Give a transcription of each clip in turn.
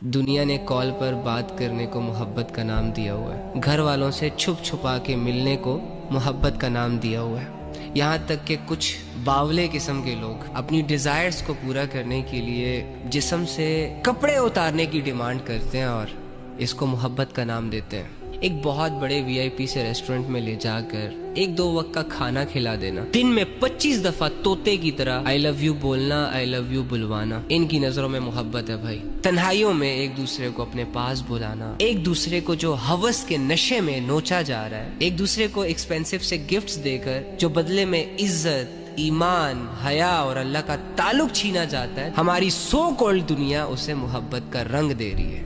دنیا نے کال پر بات کرنے کو محبت کا نام دیا ہوا ہے، گھر والوں سے چھپ چھپا کے ملنے کو محبت کا نام دیا ہوا ہے، یہاں تک کہ کچھ باولے قسم کے لوگ اپنی ڈیزائرز کو پورا کرنے کے لیے جسم سے کپڑے اتارنے کی ڈیمانڈ کرتے ہیں اور اس کو محبت کا نام دیتے ہیں۔ ایک بہت بڑے وی آئی پی سے ریسٹورنٹ میں لے جا کر ایک دو وقت کا کھانا کھلا دینا، دن میں 25 دفعہ طوطے کی طرح آئی لو یو بولنا، آئی لو یو بلوانا، ان کی نظروں میں محبت ہے بھائی۔ تنہائیوں میں ایک دوسرے کو اپنے پاس بلانا، ایک دوسرے کو جو ہوس کے نشے میں نوچا جا رہا ہے، ایک دوسرے کو ایکسپینسو سے گفٹس دے کر جو بدلے میں عزت، ایمان، حیا اور اللہ کا تعلق چھینا جاتا ہے، ہماری سو کالڈ دنیا اسے محبت کا رنگ دے رہی ہے۔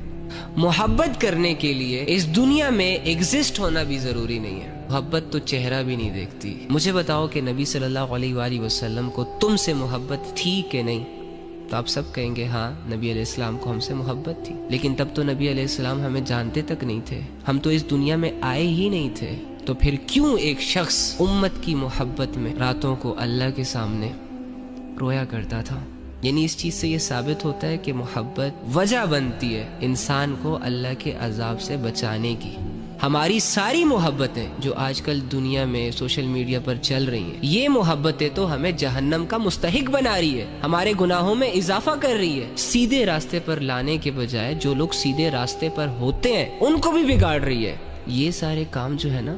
محبت کرنے کے لیے اس دنیا میں ایگزسٹ ہونا بھی ضروری نہیں ہے، محبت تو چہرہ بھی نہیں دیکھتی۔ مجھے بتاؤ کہ نبی صلی اللہ علیہ وآلہ وسلم کو تم سے محبت تھی کہ نہیں؟ تو آپ سب کہیں گے ہاں، نبی علیہ السلام کو ہم سے محبت تھی، لیکن تب تو نبی علیہ السلام ہمیں جانتے تک نہیں تھے، ہم تو اس دنیا میں آئے ہی نہیں تھے۔ تو پھر کیوں ایک شخص امت کی محبت میں راتوں کو اللہ کے سامنے رویا کرتا تھا؟ یعنی اس چیز سے یہ ثابت ہوتا ہے کہ محبت وجہ بنتی ہے انسان کو اللہ کے عذاب سے بچانے کی۔ ہماری ساری محبتیں جو آج کل دنیا میں سوشل میڈیا پر چل رہی ہیں، یہ محبتیں تو ہمیں جہنم کا مستحق بنا رہی ہے، ہمارے گناہوں میں اضافہ کر رہی ہے، سیدھے راستے پر لانے کے بجائے جو لوگ سیدھے راستے پر ہوتے ہیں ان کو بھی بگاڑ رہی ہے۔ یہ سارے کام جو ہے نا،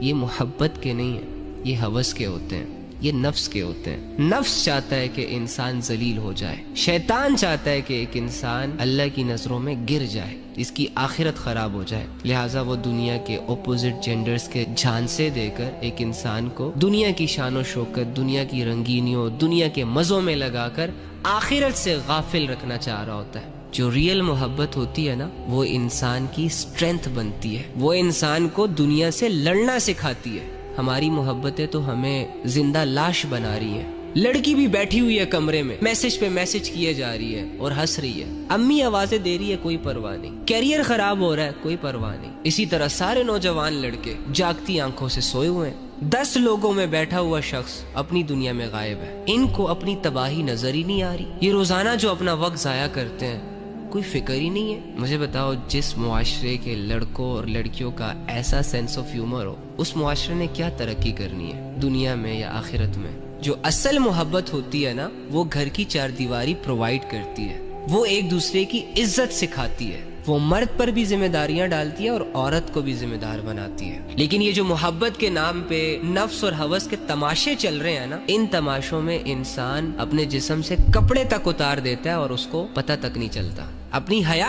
یہ محبت کے نہیں ہیں، یہ ہوس کے ہوتے ہیں، یہ نفس کے ہوتے ہیں۔ نفس چاہتا ہے کہ انسان ذلیل ہو جائے، شیطان چاہتا ہے کہ ایک انسان اللہ کی نظروں میں گر جائے، اس کی آخرت خراب ہو جائے، لہٰذا وہ دنیا کے اپوزٹ جینڈرز کے جھانسے دے کر ایک انسان کو دنیا کی شان و شوکت، دنیا کی رنگینیوں، دنیا کے مزوں میں لگا کر آخرت سے غافل رکھنا چاہ رہا ہوتا ہے۔ جو ریئل محبت ہوتی ہے نا، وہ انسان کی اسٹرینتھ بنتی ہے، وہ انسان کو دنیا سے لڑنا سکھاتی ہے۔ ہماری محبتیں تو ہمیں زندہ لاش بنا رہی ہیں۔ لڑکی بھی بیٹھی ہوئی ہے کمرے میں، میسج پہ میسج کیے جا رہی ہے اور ہنس رہی ہے، امی آوازیں دے رہی ہے، کوئی پرواہ نہیں، کیریئر خراب ہو رہا ہے، کوئی پرواہ نہیں۔ اسی طرح سارے نوجوان لڑکے جاگتی آنکھوں سے سوئے ہوئے ہیں، 10 لوگوں میں بیٹھا ہوا شخص اپنی دنیا میں غائب ہے، ان کو اپنی تباہی نظر ہی نہیں آ رہی۔ یہ روزانہ جو اپنا وقت ضائع کرتے ہیں، کوئی فکر ہی نہیں ہے۔ مجھے بتاؤ، جس معاشرے کے لڑکوں اور لڑکیوں کا ایسا سینس آف ہیومر ہو، اس معاشرے نے کیا ترقی کرنی ہے دنیا میں یا آخرت میں؟ جو اصل محبت ہوتی ہے نا، وہ گھر کی چار دیواری پرووائڈ کرتی ہے، وہ ایک دوسرے کی عزت سکھاتی ہے، وہ مرد پر بھی ذمہ داریاں ڈالتی ہے اور عورت کو بھی ذمہ دار بناتی ہے۔ لیکن یہ جو محبت کے نام پہ نفس اور ہوس کے تماشے چل رہے ہیں نا، ان تماشوں میں انسان اپنے جسم سے کپڑے تک اتار دیتا ہے اور اس کو پتہ تک نہیں چلتا۔ اپنی حیا